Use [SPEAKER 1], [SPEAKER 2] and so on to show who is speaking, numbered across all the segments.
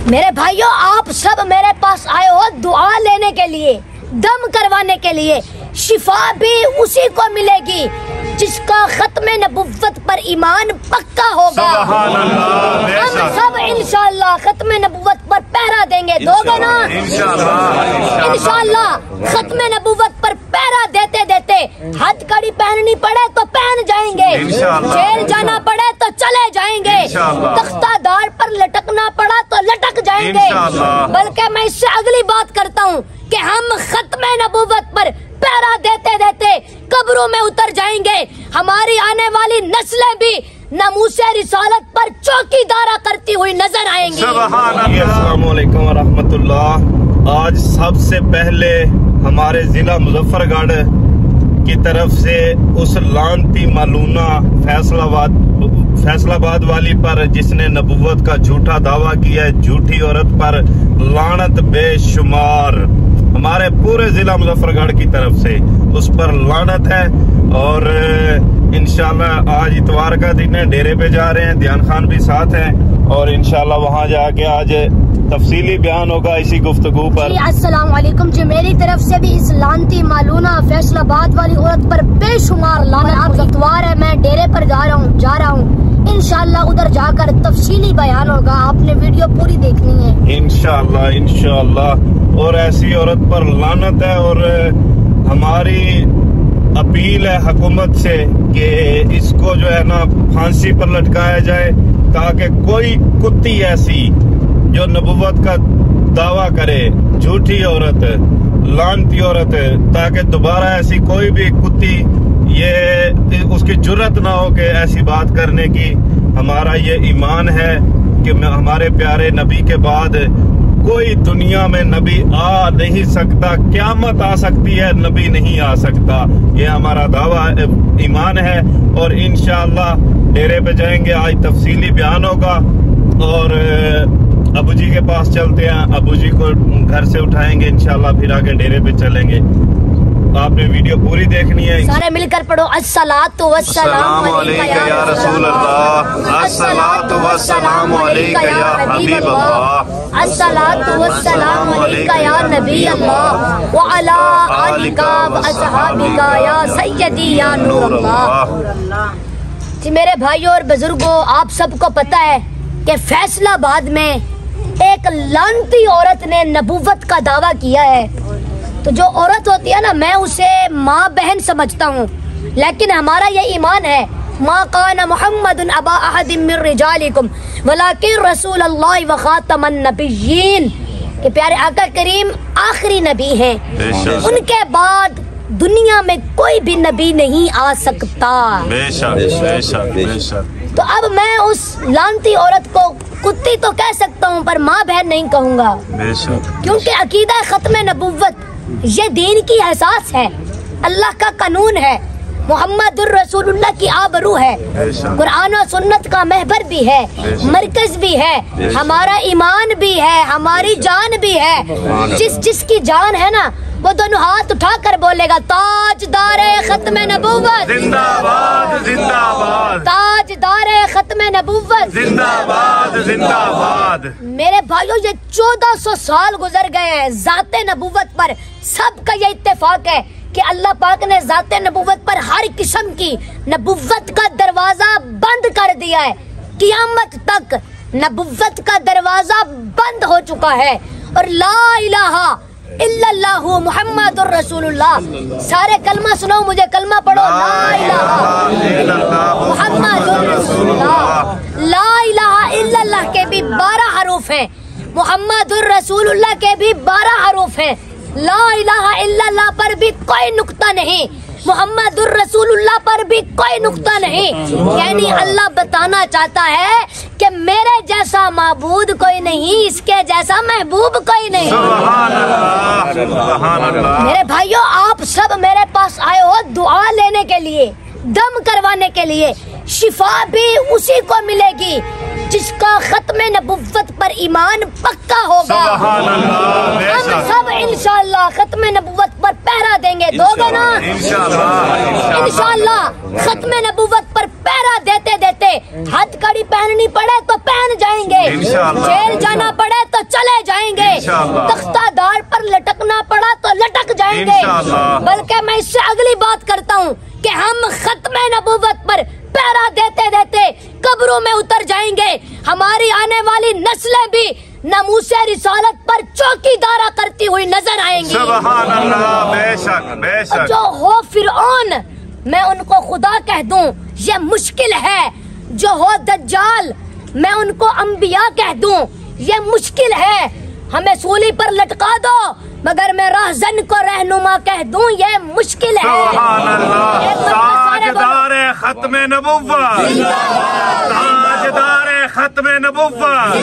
[SPEAKER 1] मेरे भाइयों, आप सब मेरे पास आए हो दुआ लेने के लिए, दम करवाने के लिए। शिफा भी उसी को मिलेगी जिसका खत्मे नबुव्वत पर ईमान पक्का होगा। हम सब इंशाअल्लाह खत्मे नबुव्वत पर पहरा देंगे। दोगे ना? इंशाअल्लाह खत्मे नबुव्वत पर पहरा देते देते हथकड़ी पहननी पड़े तो पहन जाएंगे, जेल जाना पड़े तो चले जाएंगे, तख्तादार पर लटकना पड़ा तो लटक जाएंगे। बल्कि मैं इससे अगली बात करता हूँ कि हम खत्मे नबुव्वत पर पहरा देते देते कब्रों में उतर जाएंगे। हमारी आने वाली नस्लें भी नमूसे रिसालत पर चौकीदारा करती हुई नजर आएंगी।
[SPEAKER 2] अस्सलाम वालेकुम व रहमतुल्लाह। आज सबसे पहले हमारे जिला मुजफ्फरगढ़ की तरफ से उस लानती मालूना फैसलाबाद वाली पर जिसने नबुव्वत का झूठा दावा किया है, झूठी औरत पर लानत बेशुमार। हमारे पूरे जिला मुजफ्फरगढ़ की तरफ से उस पर लानत है। और इंशाल्लाह आज इतवार का दिन है, डेरे पे जा रहे हैं, ध्यान खान भी साथ है और इंशाल्लाह वहाँ जाके आज तफसीली बयान होगा इसी गुफ्तगू पर।
[SPEAKER 1] अस्सलाम वालेकुम जी, मेरी तरफ से भी इस लानती मालूना फैसलाबाद वाली औरत पर बेशुमार लानत। आज इतवार है, मैं डेरे पर जा रहा हूँ। इंशाल्लाह उधर जाकर तफसीली बयान होगा, आपने वीडियो पूरी देखनी है। इंशाल्लाह
[SPEAKER 2] और ऐसी औरत पर लानत है। और हमारी अपील है हुकूमत से कि इसको जो है ना फांसी पर लटकाया जाए, ताकि कोई कुत्ती ऐसी जो नबुव्वत का दावा करे, झूठी औरत, लानती औरत, ताकि दोबारा ऐसी कोई भी कुत्ती ये उसकी जुर्रत ना हो कि ऐसी बात करने की। हमारा ये ईमान है कि हमारे प्यारे नबी के बाद कोई दुनिया में नबी आ नहीं सकता, क़यामत आ सकती है, नबी नहीं आ सकता। ये हमारा दावा ईमान है। और इंशाअल्लाह डेरे पे जाएंगे, आज तफसीली बयान होगा और अबू जी के पास चलते हैं, अबू जी को घर से उठाएंगे इंशाअल्लाह, फिर आगे डेरे पे चलेंगे। आपने वीडियो पूरी देखनी है।
[SPEAKER 1] सारे मिलकर पढ़ो। अस्सलातु वस्सलामु अलैका या रसूल अल्लाह, अस्सलातु वस्सलामु अलैका या हबीब अल्लाह, अस्सलातु वस्सलामु अलैका या नबी अल्लाह व अला आलिका व अस्हाबिका या सय्यदी या नूर अल्लाह। जी मेरे भाइयों और बुजुर्गों, आप सबको पता है कि फैसलाबाद में एक लानती औरत ने नबुव्वत का दावा किया है। तो जो औरत होती है ना, मैं उसे माँ बहन समझता हूँ, लेकिन हमारा ये ईमान है, मा काना मुहम्मदुन अबा अहदिम मिन रिजालिकुम वलाकिन रसूलुल्लाह व खातमन नबिय्यीन। ये प्यारे आका करीम आखिरी नबी हैं, उनके बाद दुनिया में कोई भी नबी नहीं आ सकता। तो अब मैं उस लानती औरत को कुत्ती तो कह सकता हूँ, पर माँ बहन नहीं कहूँगा, क्योंकि अकीदा खत्मे नबुव्वत ये दीन की एहसास है, अल्लाह का कानून है, मुहम्मदुर रसूलुल्लाह की आबरू है, कुरान और सुन्नत का महबर भी है, मरकज भी है, हमारा ईमान भी है, हमारी जान भी है। जिसकी जान है ना, वो दोनों हाथ उठा कर बोलेगा ताजदारे खत्मे नबुव्वत
[SPEAKER 2] जिंदाबाद, जिंदाबाद,
[SPEAKER 1] ताजदारे खत्मे नबुव्वत
[SPEAKER 2] जिंदाबाद, जिंदाबाद।
[SPEAKER 1] मेरे भाइयों, ये 1400 साल गुजर गए हैं ज़ाते नबुव्वत पर। सबका ये इत्तेफाक है कि अल्लाह पाक ने ज़ाते नबुव्वत पर हर किस्म की नबुव्वत का दरवाजा बंद कर दिया है। क़यामत तक नबुव्वत का दरवाजा बंद हो चुका है। और ला इलाहा इल्लल्लाहु मुहम्मदुर रसूलुल्लाह, सारे कलमा सुनो, मुझे कलमा पढ़ो। ला इलाहा मुहम्मदुर रसूलुल्लाह। ला इलाहा इल्लल्लाह के भी 12 हरूफ हैं, मुहम्मदुर रसूलुल्लाह के भी 12 हरूफ हैं। ला इलाहा इल्लल्लाह पर भी कोई नुक्ता नहीं, मुहम्मदुर रसूलुल्लाह पर भी कोई नुक्ता नहीं। यानी अल्लाह बताना चाहता है कि मेरे जैसा माबूद कोई नहीं, इसके जैसा महबूब कोई नहीं।
[SPEAKER 2] सुभान अल्लाह, सुभान अल्लाह।
[SPEAKER 1] मेरे भाइयों, आप सब मेरे पास आए हो दुआ लेने के लिए, दम करवाने के लिए। शिफा भी उसी को मिलेगी जिसका खत्मे नबुव्वत पर ईमान पक्का होगा। हम सब इंशाअल्लाह खत्मे नबुव्वत पर पहरा देंगे। दोगे ना? इंशाअल्लाह खत्मे नबुव्वत पर पहरा देते देते हथकड़ी पहननी पड़े तो पहन जाएंगे, जेल जाना पड़े तो
[SPEAKER 2] इंशाअल्लाह।
[SPEAKER 1] तख्तादार पर लटकना पड़ा तो लटक जाएंगे।
[SPEAKER 2] इंशाअल्लाह।
[SPEAKER 1] बल्कि मैं इससे अगली बात करता हूँ कि हम खत्मे नबूवत पर पहरा देते देते कब्रों में उतर जाएंगे। हमारी आने वाली नस्लें भी नमूसे रिसालत पर चौकीदारा करती हुई नजर आएंगी।
[SPEAKER 2] सुभान अल्लाह, बेशक बेशक।
[SPEAKER 1] जो हो फिरौन, मैं उनको खुदा कह दूं, ये मुश्किल है। जो हो दज्जाल, मैं उनको अंबिया कह दूं, ये मुश्किल है। हमें सूली पर लटका दो, मगर मैं राहजन को रहनुमा कह दूं, ये मुश्किल है।
[SPEAKER 2] सुभान अल्लाह। ताजदारे खत्मे नबुव्वत, ताजदारे खत्मे नबुव्वत।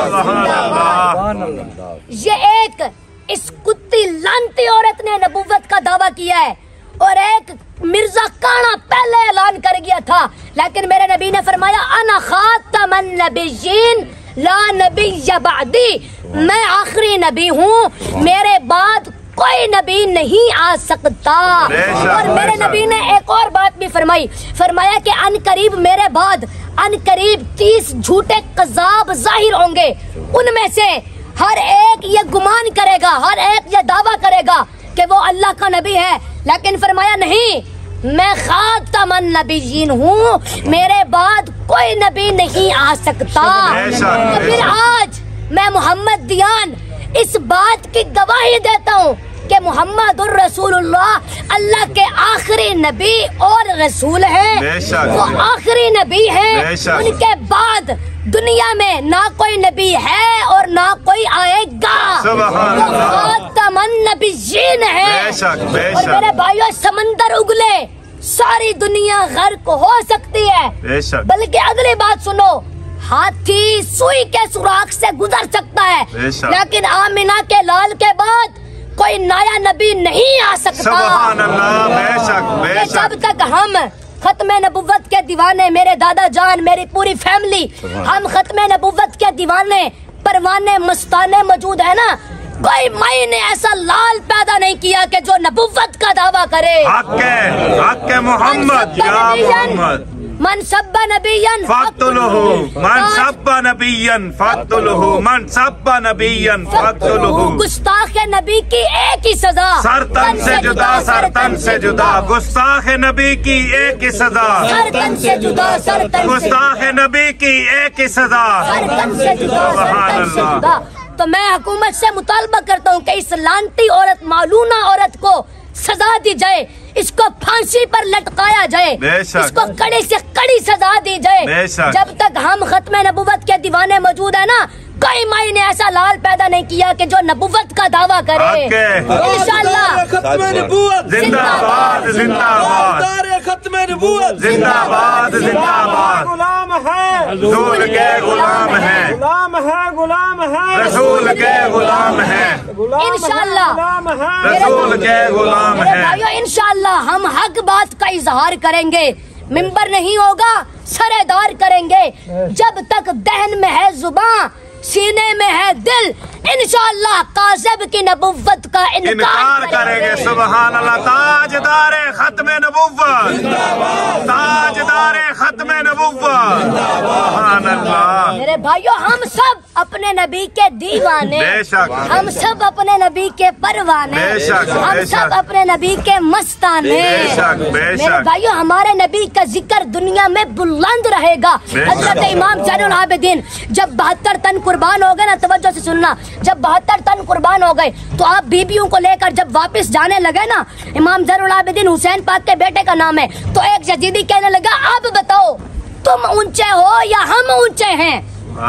[SPEAKER 2] सुभान अल्लाह।
[SPEAKER 1] ये एक इस कुत्ती लानती औरत ने नबुव्वत का दावा किया है और एक मिर्जा काना पहले ऐलान कर गया था, लेकिन मेरे नबी ने फरमाया अना खातमन नबिय्यीन ला नबिय्य बअदी, मैं आखिरी नबी हूँ, मेरे बाद कोई नबी नहीं आ सकता। और मेरे नबी ने एक और बात भी फरमाई, फरमाया कि अनकरीब मेरे बाद अनकरीब 30 झूठे कज़ाब जाहिर होंगे। उनमें से हर एक ये गुमान करेगा, हर एक ये दावा करेगा कि वो अल्लाह का नबी है, लेकिन फरमाया नहीं, मैं खातमन नबिय्यीन हूँ, मेरे बाद कोई नबी नहीं आ सकता। तो फिर आज मैं मोहम्मद दियान इस बात की गवाही देता हूँ कि मोहम्मदुर रसूलुल्लाह अल्लाह के आखिरी नबी और रसूल हैं। वो आखिरी नबी हैं, उनके बाद दुनिया में ना कोई नबी है और ना कोई आएगा। वो खातमन नबिय्यीन है। और मेरे भाइयों, समंदर उगले, सारी दुनिया गर्क हो सकती है, बल्कि अगली बात सुनो, हाथी सुई के सुराख से गुजर सकता है, लेकिन आमिना के लाल के बाद कोई नया नबी नहीं आ सकता।
[SPEAKER 2] सुभान अल्लाह, बेशक बेशक।
[SPEAKER 1] जब तक हम खत्मे नबुव्वत के दीवाने, मेरे दादा जान, मेरी पूरी फैमिली, हम खत्मे नबुव्वत के दीवाने, परवाने, मस्ताने मौजूद है ना, कोई माई ने ऐसा लाल पैदा नहीं किया कि जो नबुव्वत का दावा करे।
[SPEAKER 2] हक मोहम्मद या मोहम्मद,
[SPEAKER 1] मन सब्बा नबियन
[SPEAKER 2] फक्तुलहु, मन सब्बा नबियन फक्तुलहु, मन सब्बा नबियन फक्तुलहु।
[SPEAKER 1] गुस्ताख नबी की एक ही सजा,
[SPEAKER 2] सर तन से जुदा, सर तन से जुदा, गुस्ताख नबी की एक ही सजा,
[SPEAKER 1] सर तन से जुदा, सर तन से,
[SPEAKER 2] गुस्ताख नबी की एक ही सजा,
[SPEAKER 1] सर तन से जुदा, सर तन से जुदा। तो मैं हुकूमत से मुतालबा करता हूँ कि इस लानती औरत, मालूना औरत को सजा दी जाए, इसको फांसी पर लटकाया जाए, इसको कड़ी से कड़ी सजा दी जाए। जब तक हम खत्मे नबुव्वत के दीवाने मौजूद है ना, कोई माई ने ऐसा लाल पैदा नहीं किया कि जो नबुव्वत का दावा करे। इंशाअल्लाह
[SPEAKER 2] जिंदाबाद, जिंदाबाद,
[SPEAKER 3] खत्मे नबुव्वत
[SPEAKER 2] जिंदाबाद, जिंदाबाद।
[SPEAKER 3] गुलाम है,
[SPEAKER 2] रसूल के गुलाम है,
[SPEAKER 3] गुलाम है, गुलाम है,
[SPEAKER 2] रसूल के गुलाम है,
[SPEAKER 1] इंशाअल्लाह
[SPEAKER 2] रसूल के गुलाम है।
[SPEAKER 1] भाइयों, इंशाअल्लाह हम हक बात का इजहार करेंगे, मिंबर नहीं होगा, सरेदार करेंगे। जब तक दहन में है जुबान, सीने में है दिल, इंशाअल्लाह काज़िब की नबुव्वत का इनकार
[SPEAKER 2] करेंगे। सुभान अल्लाह। ताजदारे खत्मे नबुव्वत, ताजदारे खत्मे नबुव्वत। सुभान अल्लाह।
[SPEAKER 1] मेरे भाइयों, हम सब अपने नबी के दीवाने, हम सब अपने नबी के परवाने, हम सब अपने नबी के मस्ताने। मेरे भाइयों, हमारे नबी का जिक्र दुनिया में बुलंद रहेगा। हजरत इमाम ज़ैनुल आबिदीन जब 72 तन कुर्बान हो गए ना, तवज्जो से सुनना, जब 72 तन कुर्बान हो गए तो आप बीबियों को लेकर जब वापस जाने लगे ना, इमाम ज़ैनुल आबिदीन हुसैन पाक के बेटे का नाम है, तो एक यजीदी कहने लगा, अब बताओ तुम ऊंचे हो या हम ऊंचे हैं?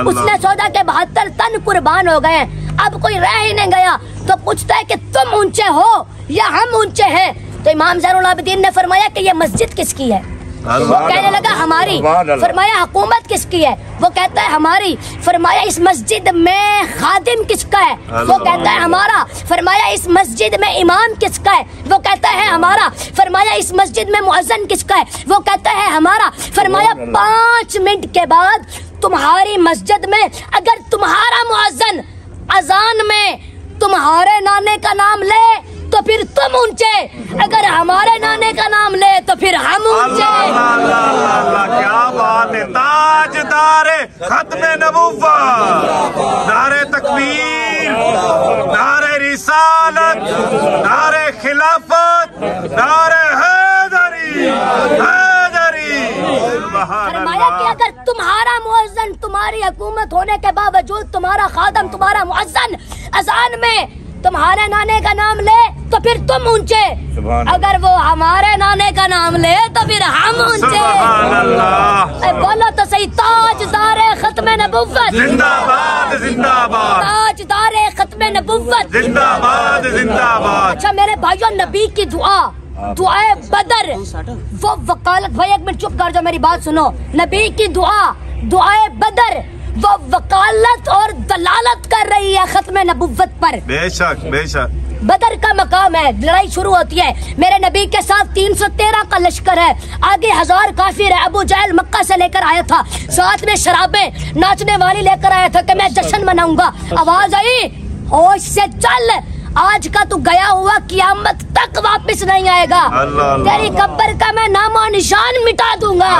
[SPEAKER 1] उसने सोचा कि 72 तन कुर्बान हो गए, अब कोई रह ही नहीं गया, तो पूछता है कि तुम ऊंचे हो या हम ऊंचे हैं? तो इमाम ज़ैनुल आबिदीन ने फरमाया कि ये मस्जिद किसकी है? वो कहने लगा हमारी। फरमाया हुकूमत किसकी है? वो कहता है हमारी। फरमाया इस मस्जिद में खादिम किसका है? वो कहता है हमारा। फरमाया इस मस्जिद में इमाम किसका है? वो कहता है हमारा। फरमाया इस मस्जिद में मुअज्जिन किसका है? वो कहता है हमारा। फरमाया 5 मिनट के बाद तुम्हारी मस्जिद में अगर तुम्हारा मुअज्जिन अजान में तुम्हारे नाने का नाम ले तो फिर तुम ऊंचे, अगर हमारे नाने का नाम ले तो फिर हम ऊंचे।
[SPEAKER 2] क्या बात है। ताजदारे खत्मे नबुव्वत, नारे तकबीर, नारे खिलाफत, नारे हैदरी, हैदरी।
[SPEAKER 1] फरमाया कि अगर तुम्हारा मुअज्जिन, तुम्हारी हुकूमत होने के बावजूद तुम्हारा खादम, तुम्हारा मुअज्जिन अजान में तुम्हारे नाने का नाम ले तो फिर तुम ऊंचे, अगर वो हमारे नाने का नाम ले तो फिर हम ऊंचे। बोलो तो सही, ताजदारे खत्मे नबुव्वत
[SPEAKER 2] जिंदाबाद, जिंदाबाद,
[SPEAKER 1] ताजदारे खत्मे नबुव्वत
[SPEAKER 2] जिंदाबाद, जिंदाबाद।
[SPEAKER 1] अच्छा मेरे भाइयों, नबी की दुआ, दुआए बदर, वो वकालत, भाई एक मिनट चुप कर जाओ, मेरी बात सुनो। नबी की दुआ, दुआए बदर, वो वकालत और दलालत कर रही है खत्मे नबुव्वत पर।
[SPEAKER 2] बेशक, बेशक।
[SPEAKER 1] बदर का मकाम है, लड़ाई शुरू होती है, मेरे नबी के साथ 313 का लश्कर है, आगे 1000 काफिर है। अबू जहल मक्का से लेकर आया था, साथ में शराबे नाचने वाली लेकर आया था कि मैं जश्न मनाऊंगा। आवाज आई, होश से चल, आज का तू गया हुआ कियामत तक वापस नहीं आएगा, तेरी कब्र का मैं नामो निशान मिटा दूंगा।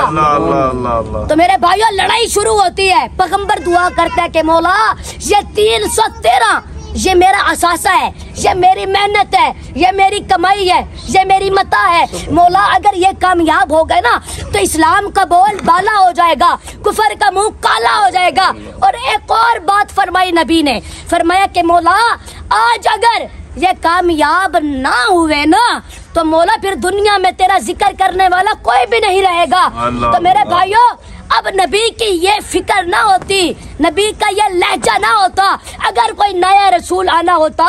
[SPEAKER 1] तो मेरे भाइयों, लड़ाई शुरू होती है, पैगंबर दुआ करता है कि मौला ये 313 ये मेरा असासा है, ये मेरी मेहनत है, ये मेरी कमाई है, ये मेरी मता है। मौला अगर ये कामयाब हो गए ना तो इस्लाम का बोल बाला हो जाएगा, कुफर का मुंह काला हो जाएगा। और एक और बात फरमाई नबी ने, फरमाया कि मौला आज अगर ये कामयाब ना हुए ना तो मौला फिर दुनिया में तेरा जिक्र करने वाला कोई भी नहीं रहेगा। तो मेरे भाइयों, अब नबी की ये फिक्र ना होती, नबी का ये लहजा ना होता, अगर कोई नया रसूल आना होता,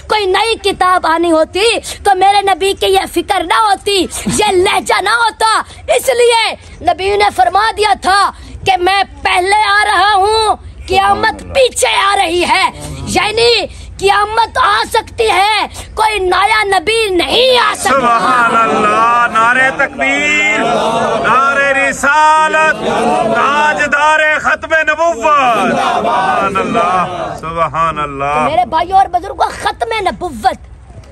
[SPEAKER 1] कोई नई किताब आनी होती तो मेरे नबी की ये फिक्र ना होती, ये लहजा ना होता। इसलिए नबी ने फरमा दिया था कि मैं पहले आ रहा हूँ, कियामत पीछे आ रही है, यानी कियामत आ सकती है, कोई नया नबी नहीं आ सकता।
[SPEAKER 2] सुभान अल्लाह, नारे तकबीर, नारे रिसालत, ताजदारे खत्मे नबुव्वत। सुभान अल्लाह, सुभान अल्लाह।
[SPEAKER 1] तो मेरे भाइयों और बुजुर्गों, खत्मे नबुव्वत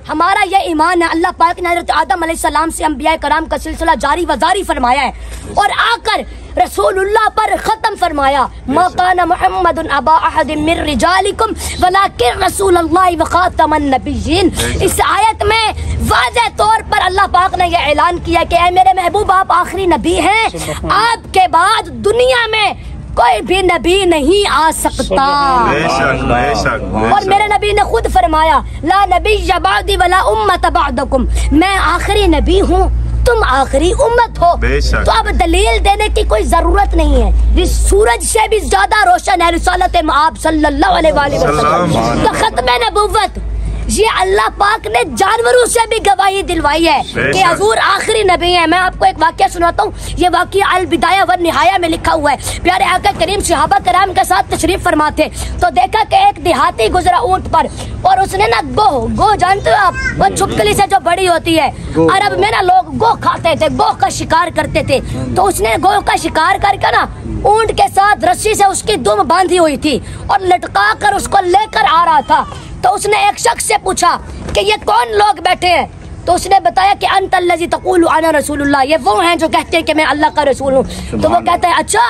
[SPEAKER 1] हमारा ये ईमान है। अल्लाह पाक ने हज़रत आदम अलैहिस्सलाम से अंबिया कराम का सिलसिला जारी वजारी फरमाया है और आकर रसूलुल्लाह पर खत्म फरमाया, मा काना मुहम्मदुन अबा अहदिन मिन रिजालिकुम वलाकिन रसूलुल्लाह व खातमन नबिय्यीन। इस आयत में वाज़ेह तौर पर अल्लाह पाक ने यह ऐलान किया कि ऐ मेरे महबूब, आप आखिरी नबी हैं, आपके बाद दुनिया में कोई भी नबी नहीं आ सकता।
[SPEAKER 2] बेशक, बेशक।
[SPEAKER 1] और मेरे नबी ने खुद फरमाया, ला नबिय्य बअदी वला उम्मत बअदकुम, मैं आखिरी नबी हूँ, तुम आखिरी उम्मत हो। तो अब दलील देने की कोई जरूरत नहीं है, जिस सूरज से भी ज्यादा रोशन है रिसालत आप सल्लल्लाहु अलैहि वसल्लम। तो खत्मे नबुव्वत ये अल्लाह पाक ने जानवरों से भी गवाही दिलवाई है कि हजूर आखिरी नबी है। मैं आपको एक वाक्य सुनाता हूँ, ये वाक्य अल बिदाया व निहाया में लिखा हुआ है। प्यारे आका करीम सहाबा कराम के साथ तशरीफ फरमाते तो देखा कि एक देहाती गुजरा ऊंट पर और उसने ना गो जानते हो आप, वो छुपकली से जो बड़ी होती है, अरब में ना लोग गो खाते थे, गो का शिकार करते थे। तो उसने गो का शिकार करके ना ऊंट के साथ रस्सी से उसकी दुम बांधी हुई थी और लटका कर उसको लेकर आ रहा था। तो उसने एक शख्स से पूछा कि ये कौन लोग बैठे हैं, तो उसने बताया कि अंतल्लज़ी तक़ूलु अना रसूलुल्लाह, ये वो हैं जो कहते हैं कि मैं अल्लाह का रसूल हूँ। तो वो कहता है अच्छा,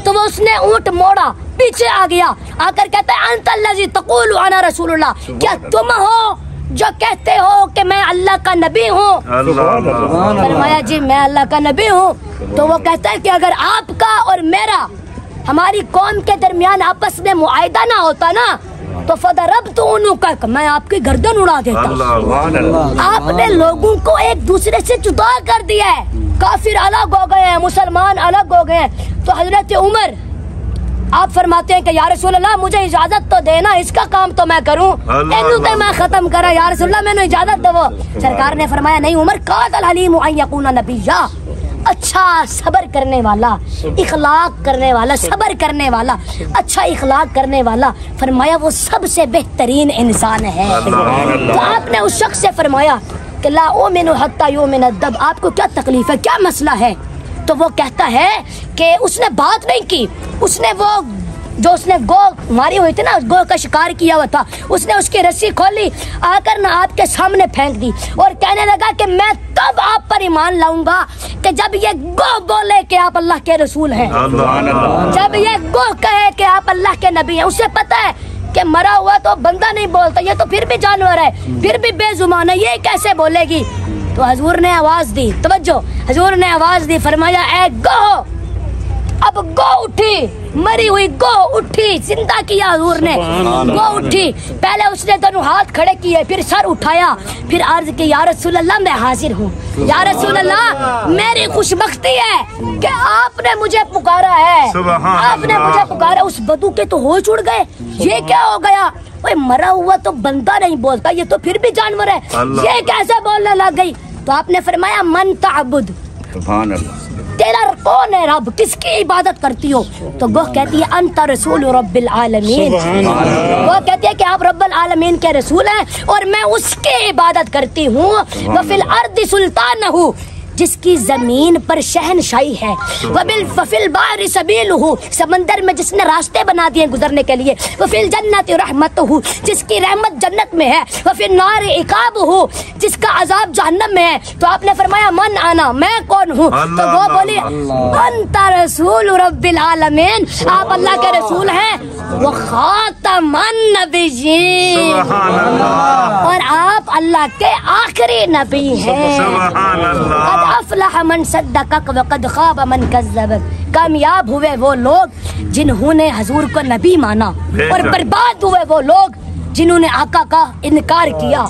[SPEAKER 1] तो वो उसने ऊंट मोड़ा, पीछे आ गया, आकर कहता है अंतल्लज़ी तक़ूलु अना रसूलुल्लाह, क्या तुम हो जो कहते हो कि मैं अल्लाह का नबी हूँ? फरमाया जी मैं अल्लाह का नबी हूँ। तो वो कहता है कि अगर आपका और मेरा, हमारी कौम के दरमियान आपस में मुआहिदा ना होता ना तो फदरब तो उन्हें मैं आपकी गर्दन उड़ा देता। आपने लोगों को एक दूसरे से जुदा कर दिया है, काफिर अलग हो गए हैं, मुसलमान अलग हो गए हैं। तो हजरत उमर आप फरमाते हैं कि या रसूल अल्लाह मुझे इजाजत तो देना, इसका काम तो मैं करूं, तो मैं खत्म करा, या रसूल अल्लाह मैंने इजाजत दो। सरकार ने फरमाया नहीं उमर, कादल हलीम अन यकूना नबिय्या, अच्छा सबर करने वाला, इखलाक करने वाला, सबर करने वाला, अच्छा इखलाक करने वाला, फरमाया वो सबसे बेहतरीन इंसान है। तो आपने उस शख्स से फरमाया कि ला उमिनु हत्ता युमिन अद्दब, आपको क्या तकलीफ है, क्या मसला है? तो वो कहता है कि उसने बात नहीं की, उसने वो जो उसने गो मारी हुई थी ना, गो का शिकार किया हुआ था, उसने उसकी रस्सी खोली, आकर ना आपके सामने फेंक दी और कहने लगा कि मैं तब आप पर ईमान लाऊंगा कि जब ये गो बोले कि आप अल्लाह के रसूल हैं, जब ये गो कहे कि आप अल्लाह के नबी हैं। उसे पता है कि मरा हुआ तो बंदा नहीं बोलता, ये तो फिर भी जानवर है, फिर भी बेजुबान है, ये कैसे बोलेगी? तो हजूर ने आवाज दी, तवज्जो, हजूर ने आवाज दी, फरमाया ए गो, अब गो उठी, मरी हुई गो उठी, जिंदा किया हजूर ने, गो उठी। पहले उसने दोनों हाथ खड़े किए, फिर सर उठाया, फिर अर्ज की या रसूल अल्लाह मैं हाजिर हूँ, या रसूल अल्लाह मेरी खुशबख्ती है कि आपने मुझे पुकारा है, आपने मुझे पुकारा। उस बदू के तो होश उड़ गए, ये क्या हो गया? भाई मरा हुआ तो बंदा नहीं बोलता, ये तो फिर भी जानवर है, ये कैसे बोलने लग गई? तो आपने फरमाया मन ताबुद, तेरा कौन है रब, किसकी इबादत करती हो? तो वो कहती है अंता रसूल रब्बिल आलमीन, वो कहती है कि आप रब्बुल आलमीन के रसूल हैं और मैं उसकी इबादत करती हूँ। वफिल अर्द सुल्तान हूँ, जिसकी जमीन पर शहनशाही है, वफिल बाहरी सबीलहू, समंदर में जिसने रास्ते बना दिए गुजरने के लिए, वफिल जन्नत रहमतहू, जिसकी रहमत जन्नत में है, वफिल नार इकाबहू, जिसका अजाब जहन्नम में है। तो आपने फरमाया मन आना, मैं कौन हूँ? तो वो बोली अंता रसूल रब्बिल आलमीन, आप अल्लाह के रसूल हैं, वो खातमन नबिय्यीन, और आप अल्लाह के आखिरी नबी हैं। अफलह मन सद्दक़क वक़द ख़ाब मन कज़्ज़ब, कामयाब हुए वो लोग जिन्होंने हजूर को नबी माना, और बर्बाद हुए वो लोग जिन्होंने आका का इनकार किया।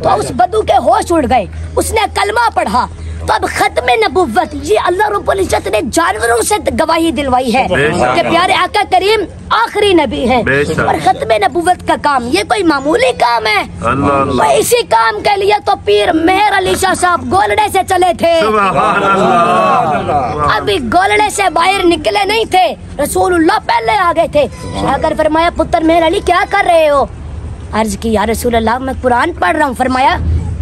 [SPEAKER 1] तो उस बदू के होश उड़ गए, उसने कलमा पढ़ा। तो अब खत्मे नबुव्वत, ये अल्लाह रब्बुल इज्जत ने जानवरों से गवाही दिलवाई है कि प्यारे आका करीम आखिरी नबी हैं, और खत्मे नबुव्वत का काम ये कोई मामूली काम है? तो इसी काम के लिए तो पीर मेहर अली शाह साहब गोलड़े से चले थे, अभी गोलड़े से बाहर निकले नहीं थे, रसूलुल्लाह पहले आ गए थे। आकर फरमाया पुत्र मेहर अली क्या कर रहे हो? अर्ज की या रसूलल्लाह मैं कुरान पढ़ रहा हूँ। फरमाया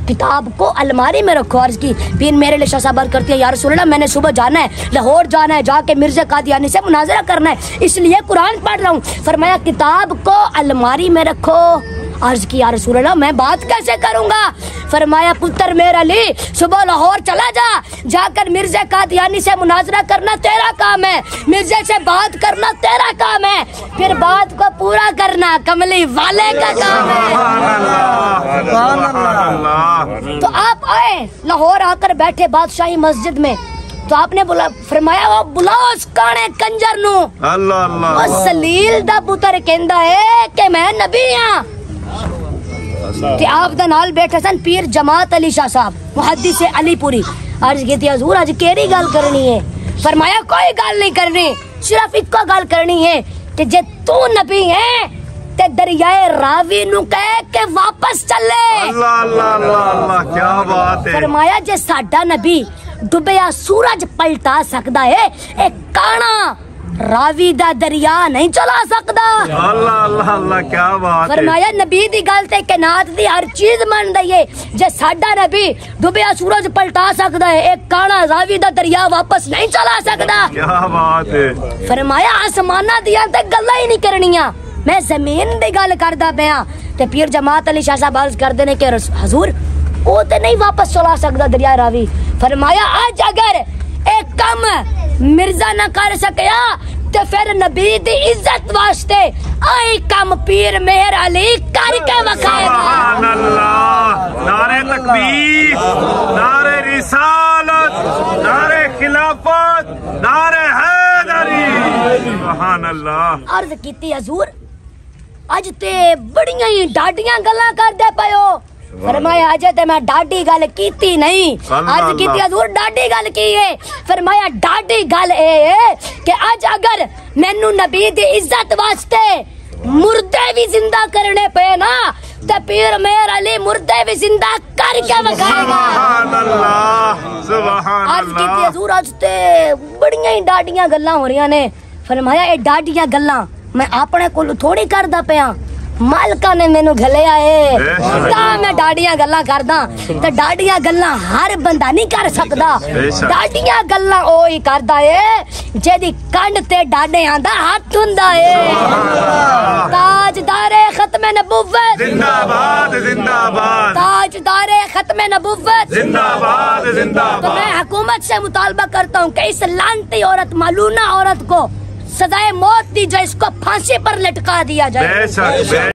[SPEAKER 1] किताब को अलमारी में रखो। अर्ज की पीर मेरे लिए शाह करती है या रसूलल्लाह मैंने सुबह जाना है, लाहौर जाना है, जाके मिर्जा कादियानी से मुनाजरा करना है, इसलिए कुरान पढ़ रहा हूँ। फरमाया किताब को अलमारी में रखो। अर्ज की या रसूलल्लाह मैं बात कैसे करूंगा? फरमाया पुत्र मेरे अली सुबह लाहौर चला जा, जाकर मिर्जा कादियानी से मुनाजरा करना तेरा काम है, मिर्जा से बात करना तेरा काम है, फिर बात को पूरा करना कमली वाले का काम है। तो आप आए लाहौर, आकर बैठे बादशाही मस्जिद में, तो आपने बोला फरमाया वो बुलाओ उस काने कंजर नू। अल्लाह अल्लाह, वो सलील दा पुत्र कहंदा है कि मैं नबी हां। ते आप दा नाल बैठे सन पीर जमात अली शाह साहब मुहद्दिस अलीपुरी। अर्ज की हजूर अज केड़ी गल करनी है? फरमाया कोई गल नहीं करनी, सिर्फ इको गल करनी है कि जे तू नबी है ते दरियाए रावी नु कह के वापस चले। अल्लाह अल्लाह अल्लाह, क्या बात है। फरमाया जे साडा नबी डुबया सूरज पलटा सकदा है, एक काना रावी दा दरिया नहीं चला सकता। अल्लाह अल्लाह अल्लाह, क्या बात है। फरमाया नबी दी गल ते कायनात दी हर चीज मान दईए, जे साडा नबी डुबया सूरज पलटा सकदा है, एक काना रावी दा दरिया वापस नहीं चला सकता। क्या बात है। फरमाया आसमाना दियां ते गल्लां ही नहीं करनियां, मैं जमीन दी गल करदा पिया। ते पीर जमात अली शाह साहब अर्ज करदे ने कि हजूर वो ते नहीं वापस चला सकदा दरिया रावी। फरमाया आज अगर एक कम मिर्जा न कर सकया तो फिर नबी दी इज्जत वास्ते आई कम पीर मेहर अली करके वखाएगा। सुभान अल्लाह, नारे तकबीर, नारे रिसालत, नारे खिलाफत, नारे हैदरी। सुभान अल्लाह। अर्ज कीती हजूर अज ते बड़ियां ही डाडियां गल्लां करदे पयो। फरमाया अजे ते मैं डाडी गल कीती नहीं। आज कीती हजूर डाडी गल की है। फरमाया डाडी गल है कि आज अगर मैनू नबी दी इज्जत वास्ते मुर्दे भी जिंदा करने पे ना ते पीर मेहर अली मुर्दे भी जिंदा करके वखाएगा। सुभान अल्लाह, सुभान अल्लाह। आज कीती हजूर आज ते बड़ियां ही डाडियां गल्लां हो रही ने। फरमाया ये डाडियां गल्लां मैं अपने कोल थोड़ी करदा पिया, मालका ने मैनू घलिया है तां मैं डाडियां गल्लां करदा। ते डाडियां गल्लां हर बंदा नहीं कर सकदा, डाडियां गल्लां ओ ही करदा है जेदी कंड ते डाडे आंदा हाथ हुंदा है। ताजदारे खत्मे नबुव्वत जिंदाबाद जिंदाबाद, ताजदारे खत्मे नबुव्वत जिंदाबाद जिंदाबाद। तो मैं हुकूमत से मुतालबा करता हूँ कि इस लानती औरत मालूना औरत को सजाए मौत दी जाए, इसको फांसी पर लटका दिया जाए।